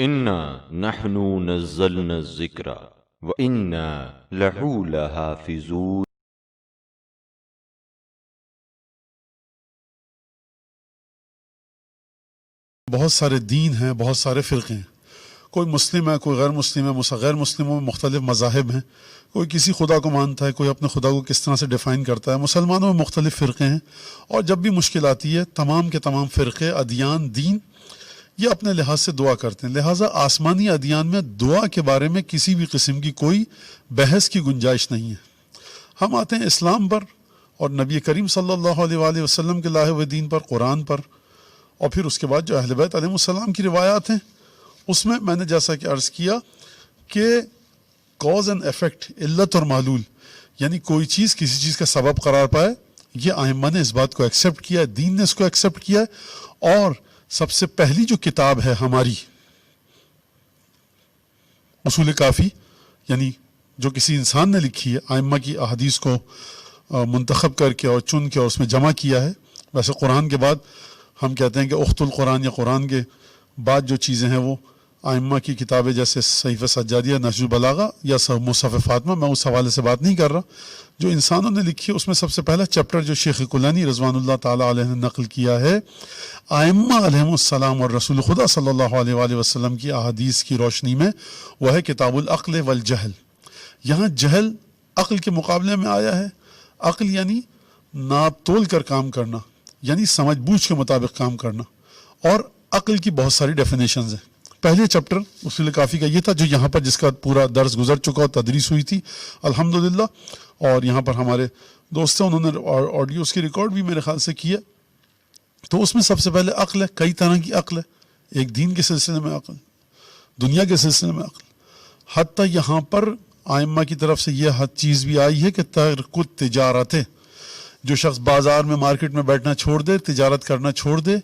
انا نحن نزلنا الذکر وانا لہو لحافظون۔ بہت سارے دین ہیں، بہت سارے فرقے ہیں، کوئی مسلم ہے، کوئی غیر مسلم ہے، غیر مسلموں میں مختلف مذاہب ہیں، کوئی کسی خدا کو مانتا ہے، کوئی اپنے خدا کو کس طرح سے ڈیفائن کرتا ہے۔ مسلمانوں میں مختلف فرقے ہیں، اور جب بھی مشکل آتی ہے تمام کے تمام فرقے، ادیان، دین یہ اپنے لحاظ سے دعا کرتے ہیں۔ لہٰذا آسمانی ادیان میں دعا کے بارے میں کسی بھی قسم کی کوئی بحث کی گنجائش نہیں ہے۔ ہم آتے ہیں اسلام پر اور نبی کریم صلی اللہ علیہ وآلہ وسلم کے لائے ہوئے دین پر، قرآن پر، اور پھر اس کے بعد جو اہل بیت علیہ السلام کی روایات ہیں اس میں نے جیسا کہ عرض کیا کہ کاز اینڈ ایفیکٹ، علت اور معلول، یعنی کوئی چیز کسی چیز کا سبب قرار پائے، یہ ائمہ نے اس بات کو ایکسیپٹ کیا ہے، دین نے اس کو ایکسیپٹ کیا ہے۔ اور سب سے پہلی جو کتاب ہے ہماری اصول کافی، یعنی جو کسی انسان نے لکھی ہے، ائمہ کی احادیث کو منتخب کر کے اور چن کے اور اس میں جمع کیا ہے۔ ویسے قرآن کے بعد ہم کہتے ہیں کہ اخت القرآن، یا قرآن کے بعد جو چیزیں ہیں وہ ائمہ کی کتابیں جیسے صحیفہ سجادیہ، نہج البلاغہ یا مصحف فاطمہ، میں اس حوالے سے بات نہیں کر رہا۔ جو انسانوں نے لکھی ہے اس میں سب سے پہلا چیپٹر جو شیخ کلانی رضوان اللہ تعالیٰ علیہ نے نقل کیا ہے، ائمہ علیہم السلام اور رسول خدا صلی اللہ علیہ وآلہ وسلم کی احادیث کی روشنی میں، وہ ہے کتاب العقل والجہل۔ یہاں جہل عقل کے مقابلے میں آیا ہے۔ عقل یعنی ناپ تول کر کام کرنا، یعنی سمجھ بوجھ کے مطابق کام کرنا، اور عقل کی بہت ساری ڈیفینیشنز ہیں۔ پہلے چیپٹر اصول کافی کا یہ تھا جو یہاں پر جس کا پورا درس گزر چکا اور تدریس ہوئی تھی الحمدللہ، اور یہاں پر ہمارے دوست ہیں انہوں نے آڈیوز کی ریکارڈ بھی میرے خیال سے کی ہے۔ تو اس میں سب سے پہلے عقل ہے، کئی طرح کی عقل ہے، ایک دین کے سلسلے میں عقل، دنیا کے سلسلے میں عقل، حتیٰ یہاں پر ائمہ کی طرف سے یہ حد چیز بھی آئی ہے کہ ترک التجارت ہے، جو شخص بازار میں مارکیٹ میں بیٹھنا چھوڑ دے، تجارت کرنا چھوڑ دے،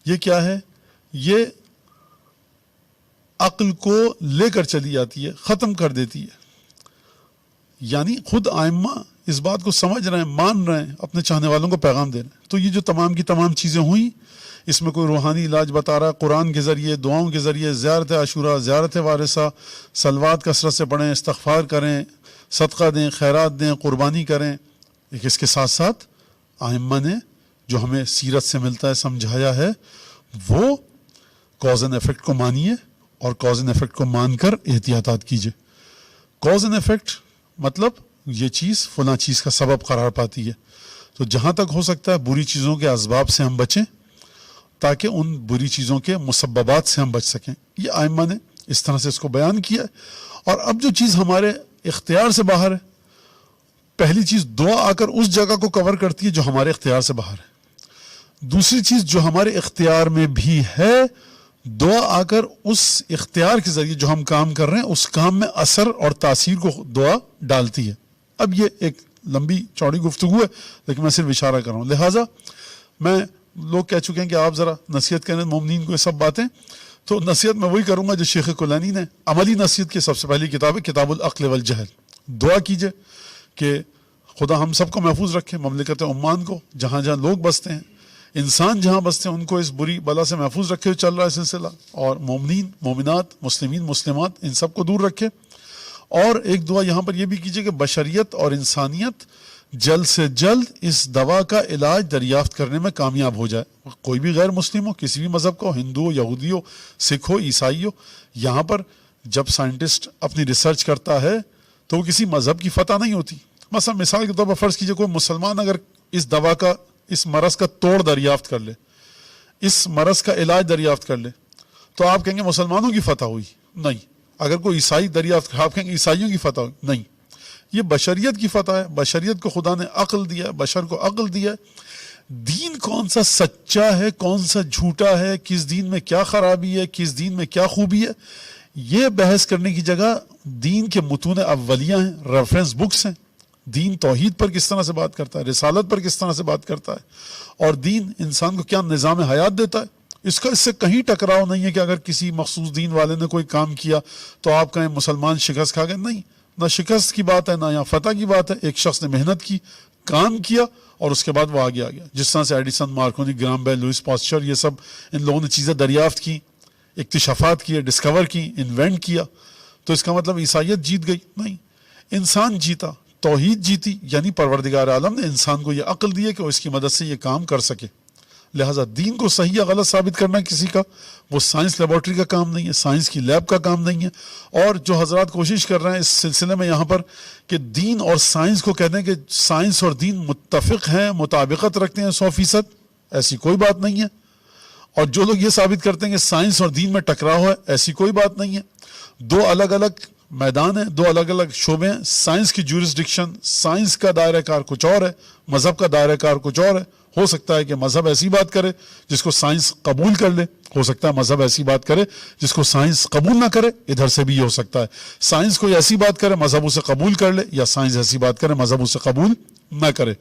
یہ کیا ہے؟ یہ عقل کو لے کر چلی جاتی ہے، ختم کر دیتی ہے۔ یعنی خود ائمہ اس بات کو سمجھ رہے ہیں، مان رہے ہیں، اپنے چاہنے والوں کو پیغام دے رہے ہیں۔ تو یہ جو تمام کی تمام چیزیں ہوئیں، اس میں کوئی روحانی علاج بتا رہا ہے، قرآن کے ذریعے، دعاؤں کے ذریعے، زیارت عاشورہ، زیارت وارثہ، صلوات کثرت سے پڑھیں، استغفار کریں، صدقہ دیں، خیرات دیں، قربانی کریں۔ اس کے ساتھ ساتھ ائمہ نے جو ہمیں سیرت سے ملتا ہے سمجھایا ہے، وہ کاز اینڈ ایفیکٹ کو مانیے، اور کاز اینڈ ایفیکٹ کو مان کر احتیاطات کیجیے۔ کاز اینڈ ایفیکٹ مطلب یہ چیز فلاں چیز کا سبب قرار پاتی ہے، تو جہاں تک ہو سکتا ہے بری چیزوں کے اسباب سے ہم بچیں تاکہ ان بری چیزوں کے مسببات سے ہم بچ سکیں۔ یہ ائمہ نے اس طرح سے اس کو بیان کیا ہے۔ اور اب جو چیز ہمارے اختیار سے باہر ہے، پہلی چیز دعا آ کر اس جگہ کو کور کرتی ہے جو ہمارے اختیار سے باہر ہے۔ دوسری چیز جو ہمارے اختیار میں بھی ہے، دعا آ کر اس اختیار کے ذریعے جو ہم کام کر رہے ہیں اس کام میں اثر اور تاثیر کو دعا ڈالتی ہے۔ اب یہ ایک لمبی چوڑی گفتگو ہے لیکن میں صرف اشارہ کر رہا ہوں۔ لہٰذا میں لوگ کہہ چکے ہیں کہ آپ ذرا نصیحت کریں مومنین کو یہ سب باتیں، تو نصیحت میں وہی کروں گا جو شیخ کلانی نے عملی نصیحت کی سب سے پہلی کتاب ہے کتاب العقل والجہل۔ دعا کیجئے کہ خدا ہم سب کو محفوظ رکھے، مملکت عمان کو، جہاں جہاں لوگ بستے ہیں، انسان جہاں بستے ہیں، ان کو اس بری بلا سے محفوظ رکھے ہوئے چل رہا ہے سلسلہ، اور مومنین، مومنات، مسلمین، مسلمات، ان سب کو دور رکھے۔ اور ایک دعا یہاں پر یہ بھی کیجئے کہ بشریت اور انسانیت جلد سے جلد اس دوا کا علاج دریافت کرنے میں کامیاب ہو جائے۔ کوئی بھی غیر مسلم ہو، کسی بھی مذہب کا ہو، ہندو ہو، یہودی ہو، سکھ ہو، عیسائی ہو، یہاں پر جب سائنٹسٹ اپنی ریسرچ کرتا ہے تو وہ کسی مذہب کی فتح نہیں ہوتی۔ مثلا مثال کے طور پر فرض کیجئے کوئی مسلمان اگر اس دوا کا، اس مرض کا توڑ دریافت کر لے، اس مرض کا علاج دریافت کر لے، تو آپ کہیں گے مسلمانوں کی فتح ہوئی؟ نہیں۔ اگر کوئی عیسائی دریافت کر، آپ کہیں گے عیسائیوں کی فتح ہوئی؟ نہیں۔ یہ بشریت کی فتح ہے۔ بشریت کو خدا نے عقل دیا ہے، بشر کو عقل دیا ہے۔ دین کون سا سچا ہے، کون سا جھوٹا ہے، کس دین میں کیا خرابی ہے، کس دین میں کیا خوبی ہے، یہ بحث کرنے کی جگہ دین کے متون اولیہ ہیں، ریفرنس بکس ہیں۔ دین توحید پر کس طرح سے بات کرتا ہے، رسالت پر کس طرح سے بات کرتا ہے، اور دین انسان کو کیا نظام حیات دیتا ہے، اس سے کہیں ٹکراؤ نہیں ہے کہ اگر کسی مخصوص دین والے نے کوئی کام کیا تو آپ کہیں مسلمان شکست کھا گئے۔ نہیں، نہ شکست کی بات ہے، نہ یہاں فتح کی بات ہے۔ ایک شخص نے محنت کی، کام کیا، اور اس کے بعد وہ آگے آ گیا۔ جس طرح سے ایڈیسن، مارکونی، گرام بیل، لوئس پاسچر، یہ سب ان لوگوں نے چیزیں دریافت کی، اکتشافات کیے، ڈسکور کی، انوینٹ کیا، تو اس کا مطلب عیسائیت جیت گئی؟ نہیں، انسان جیتا، توحید جیتی، یعنی پروردگار عالم نے انسان کو یہ عقل دی ہے کہ وہ اس کی مدد سے یہ کام کر سکے۔ لہٰذا دین کو صحیح یا غلط ثابت کرنا کسی کا، وہ سائنس لیبارٹری کا کام نہیں ہے، سائنس کی لیب کا کام نہیں ہے۔ اور جو حضرات کوشش کر رہے ہیں اس سلسلے میں یہاں پر کہ دین اور سائنس کو کہتے ہیں کہ سائنس اور دین متفق ہیں، مطابقت رکھتے ہیں 100%، ایسی کوئی بات نہیں ہے۔ اور جو لوگ یہ ثابت کرتے ہیں کہ سائنس اور دین میں ٹکراؤ ہے، ایسی کوئی بات نہیں ہے۔ دو الگ الگ میدان ہیں، دو الگ الگ شعبے ہیں۔ سائنس کی جورسڈکشن، سائنس کا دائرہ کار کچھ اور ہے، مذہب کا دائرہ کار کچھ اور ہے۔ ہو سکتا ہے کہ مذہب ایسی بات کرے جس کو سائنس قبول کر لے، ہو سکتا ہے مذہب ایسی بات کرے جس کو سائنس قبول نہ کرے، ادھر سے بھی یہ ہو سکتا ہے۔ سائنس کوئی ایسی بات کرے مذہب اسے قبول کر لے، یا سائنس ایسی بات کرے مذہب اسے قبول نہ کرے۔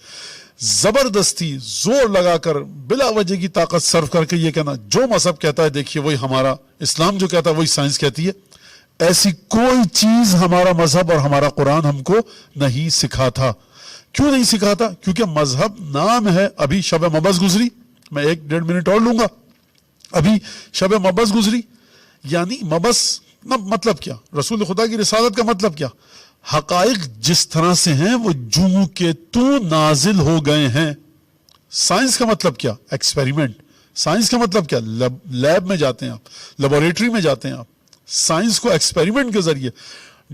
زبردستی زور لگا کر بلا وجہ کی طاقت صرف کر کے یہ کہنا جو مذہب کہتا ہے دیکھیے وہی ہمارا اسلام جو کہتا ہے وہی سائنس کہتی ہے، ایسی کوئی چیز ہمارا مذہب اور ہمارا قرآن ہم کو نہیں سکھاتا۔ کیوں نہیں سکھاتا؟ کیونکہ مذہب نام ہے۔ ابھی شب مبعث گزری، میں 1-1.5 منٹ اور لوں گا۔ ابھی شب مبعث گزری، یعنی مبعث مطلب کیا؟ رسول خدا کی رسالت کا مطلب کیا؟ حقائق جس طرح سے ہیں وہ جوں کے تو نازل ہو گئے ہیں۔ سائنس کا مطلب کیا؟ ایکسپیریمنٹ۔ سائنس کا مطلب کیا؟ لیب میں جاتے ہیں آپ، لیبوریٹری میں جاتے ہیں آپ، سائنس کو ایکسپیریمنٹ کے ذریعے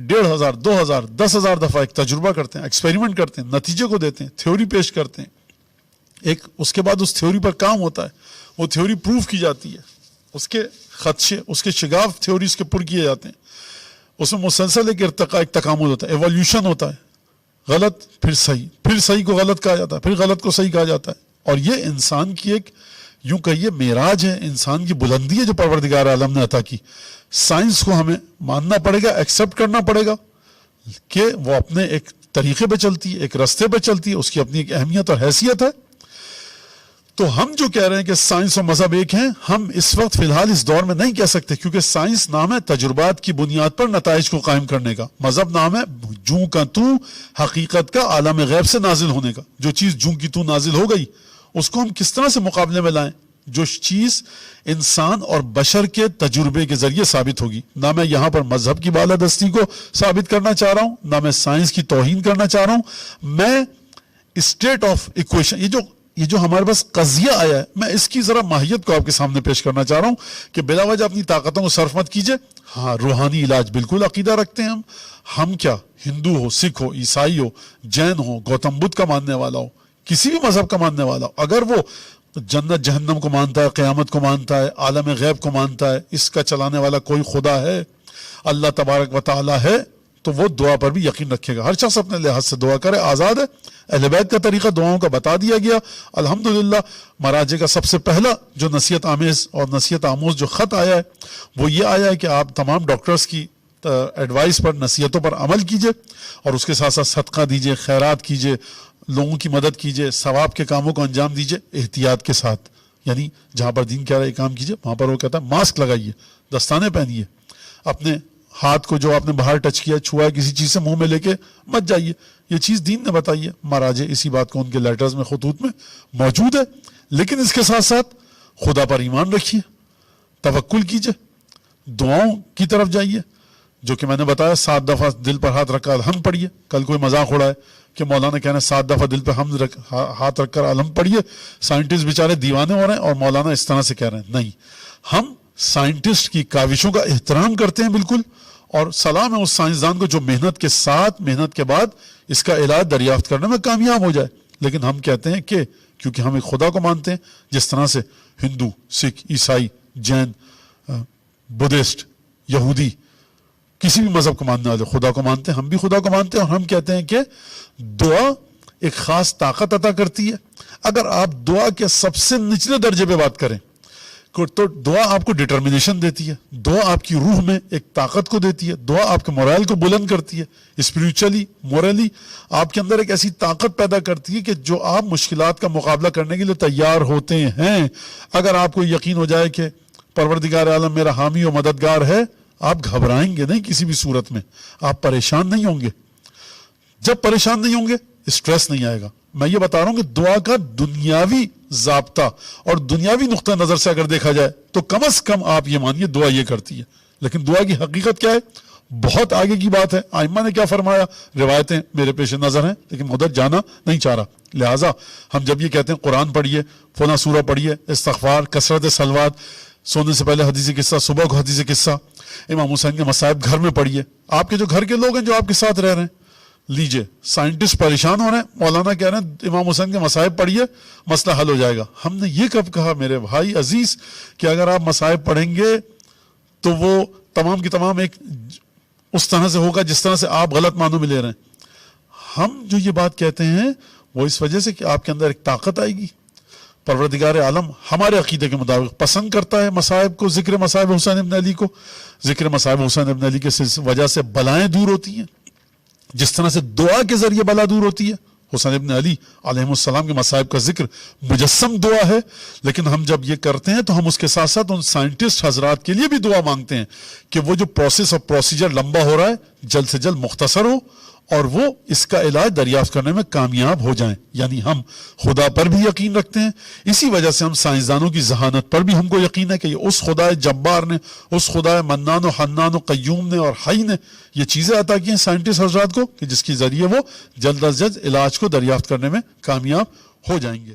1500 2000 10,000 دفعہ ایک تجربہ کرتے ہیں، ایکسپیریمنٹ کرتے ہیں، نتیجے کو دیتے ہیں، تھیوری پیش کرتے ہیں، ایک اس کے بعد اس تھیوری پر کام ہوتا ہے، وہ تھیوری پروف کی جاتی ہے، اس کے خدشے، اس کے شگاف تھیوریز کے پر کیے جاتے ہیں، اس میں مسلسل ایک ارتقاء، ایک تکامل ہوتا ہے، ایولیوشن ہوتا ہے، غلط پھر صحیح، پھر صحیح کو غلط کہا جاتا ہے، پھر غلط کو صحیح کہا جاتا ہے۔ اور یہ انسان کی ایک یوں کہیے معراج ہے، انسان کی بلندی ہے جو پروردگار عالم نے عطا کی۔ سائنس کو ہمیں ماننا پڑے گا، ایکسیپٹ کرنا پڑے گا کہ وہ اپنے ایک طریقے پہ چلتی ہے، ایک راستے پہ چلتی ہے، اس کی اپنی ایک اہمیت اور حیثیت ہے۔ تو ہم جو کہہ رہے ہیں کہ سائنس اور مذہب ایک ہیں، ہم اس وقت فی الحال اس دور میں نہیں کہہ سکتے، کیونکہ سائنس نام ہے تجربات کی بنیاد پر نتائج کو قائم کرنے کا، مذہب نام ہے جوں کا تو حقیقت کا عالم غیب سے نازل ہونے کا۔ جو چیز جوں کی تو نازل ہو گئی اس کو ہم کس طرح سے مقابلے میں لائیں؟ جو چیز انسان اور بشر کے تجربے کے ذریعے ثابت ہوگی۔ نہ میں یہاں پر مذہب کی بالادستی کو ثابت کرنا چاہ رہا ہوں، نہ میں سائنس کی توہین کرنا چاہ رہا ہوں، میں اسٹیٹ آف ایکویشن، یہ جو ہمارے پاس قضیہ آیا ہے، میں اس کی ذرا ماہیت کو آپ کے سامنے پیش کرنا چاہ رہا ہوں کہ بلا وجہ اپنی طاقتوں کو صرف مت کیجئے۔ ہاں، روحانی علاج بالکل عقیدہ رکھتے ہیں ہم کیا، ہندو ہو، سکھ ہو، عیسائی ہو، جین ہو، گوتم بدھ کا ماننے والا ہو، کسی بھی مذہب کا ماننے والا ہو، اگر وہ جنت جہنم کو مانتا ہے، قیامت کو مانتا ہے، عالم غیب کو مانتا ہے، اس کا چلانے والا کوئی خدا ہے، اللہ تبارک و تعالی ہے، تو وہ دعا پر بھی یقین رکھے گا۔ ہر شخص اپنے لحاظ سے دعا کرے، آزاد ہے۔ اہل بیت کا طریقہ دعاؤں کا بتا دیا گیا۔ الحمدللہ مراجع کا سب سے پہلا جو نصیحت آمیز اور نصیحت آموز جو خط آیا ہے وہ یہ آیا ہے کہ آپ تمام ڈاکٹرز کی ایڈوائس پر، نصیحتوں پر عمل کیجئے، اور اس کے ساتھ ساتھ صدقہ دیجئے، خیرات کیجئے، لوگوں کی مدد کیجئے، ثواب کے کاموں کو انجام دیجئے احتیاط کے ساتھ۔ یعنی جہاں پر دین کہہ رہا ہے کام کیجئے، وہاں پر وہ کہتا ہے ماسک لگائیے، دستانے پہنیے، اپنے ہاتھ کو جو آپ نے باہر ٹچ کیا، چھوا کسی چیز سے منہ میں لے کے مت جائیے، یہ چیز دین نے بتائی ہے۔ مراجع اسی بات کو ان کے لیٹرز میں، خطوط میں موجود ہے۔ لیکن اس کے ساتھ ساتھ خدا پر ایمان رکھیے، توکل کیجئے، دعاؤں کی طرف جائیے، جو کہ میں نے بتایا 7 دفعہ دل پر ہاتھ رکھ کر الحمد پڑھیے۔ کل کوئی مذاق اڑا ہے کہ مولانا کہنا 7 دفعہ دل پہ ہاتھ رکھ کر الحمد پڑھیے، سائنٹسٹ بیچارے دیوانے ہو رہے ہیں اور مولانا اس طرح سے کہہ رہے ہیں۔ نہیں، ہم سائنٹسٹ کی کاوشوں کا احترام کرتے ہیں بالکل، اور سلام ہے اس سائنسدان کو جو محنت کے ساتھ، محنت کے بعد اس کا علاج دریافت کرنے میں کامیاب ہو جائے۔ لیکن ہم کہتے ہیں کہ کیونکہ ہم ایک خدا کو مانتے ہیں، جس طرح سے ہندو، سکھ، عیسائی، جین، بدھسٹ، یہودی، کسی بھی مذہب کو ماننے والے خدا کو مانتے ہیں، ہم بھی خدا کو مانتے ہیں، اور ہم کہتے ہیں کہ دعا ایک خاص طاقت عطا کرتی ہے۔ اگر آپ دعا کے سب سے نچلے درجے پہ بات کریں تو دعا آپ کو ڈٹرمنیشن دیتی ہے، دعا آپ کی روح میں ایک طاقت کو دیتی ہے، دعا آپ کے مورائل کو بلند کرتی ہے، اسپریچولی، مورلی آپ کے اندر ایک ایسی طاقت پیدا کرتی ہے کہ جو آپ مشکلات کا مقابلہ کرنے کے لیے تیار ہوتے ہیں۔ اگر آپ کو یقین ہو جائے کہ پروردگار عالم میرا حامی و مددگار ہے، آپ گھبرائیں گے نہیں، کسی بھی صورت میں آپ پریشان نہیں ہوں گے۔ جب پریشان نہیں ہوں گے، اسٹریس نہیں آئے گا. میں یہ بتا رہا ہوں کہ دعا کا دنیاوی ضابطہ اور دنیاوی نقطہ نظر سے اگر دیکھا جائے تو کم از کم آپ یہ مانیے دعا یہ کرتی ہے. لیکن دعا کی حقیقت کیا ہے؟ بہت آگے کی بات ہے. ائمہ نے کیا فرمایا؟ روایتیں میرے پیش نظر ہیں لیکن ادھر جانا نہیں چاہ رہا. لہٰذا ہم جب یہ کہتے ہیں قرآن پڑھیے، فلاں سورہ پڑھیے، استغفار، کثرت صلوات، سونے سے پہلے حدیث قصہ، صبح کو حدیث قصہ، امام حسین کے مصائب گھر میں پڑھیے. آپ کے جو گھر کے لوگ ہیں جو آپ کے ساتھ رہ رہے ہیں، لیجئے. سائنٹسٹ پریشان ہو رہے ہیں، مولانا کہہ رہے ہیں امام حسین کے مصائب پڑھیے، مسئلہ حل ہو جائے گا. ہم نے یہ کب کہا میرے بھائی عزیز کہ اگر آپ مصائب پڑھیں گے تو وہ تمام کی تمام ایک اس طرح سے ہوگا جس طرح سے آپ غلط معنوں میں لے رہے ہیں. ہم جو یہ بات کہتے ہیں وہ اس وجہ سے کہ آپ کے اندر ایک طاقت آئے گی. پروردگار عالم ہمارے عقیدے کے مطابق پسند کرتا ہے مصائب کو، ذکر مصائب حسین ابن علی کو. ذکر مصائب حسین ابن علی کے وجہ سے بلائیں دور ہوتی ہیں، جس طرح سے دعا کے ذریعے بلا دور ہوتی ہے. حسین ابن علی علیہ السلام کے مصائب کا ذکر مجسم دعا ہے. لیکن ہم جب یہ کرتے ہیں تو ہم اس کے ساتھ ساتھ ان سائنٹسٹ حضرات کے لیے بھی دعا مانگتے ہیں کہ وہ جو پروسیس اور پروسیجر لمبا ہو رہا ہے جلد سے جلد مختصر ہو اور وہ اس کا علاج دریافت کرنے میں کامیاب ہو جائیں. یعنی ہم خدا پر بھی یقین رکھتے ہیں، اسی وجہ سے ہم سائنسدانوں کی ذہانت پر بھی ہم کو یقین ہے کہ یہ اس خدا جبار نے، اس خدا منان و حنان و قیوم نے اور حی نے یہ چیزیں عطا کی ہیں سائنٹسٹ حضرات کو کہ جس کے ذریعے وہ جلد از جلد علاج کو دریافت کرنے میں کامیاب ہو جائیں گے.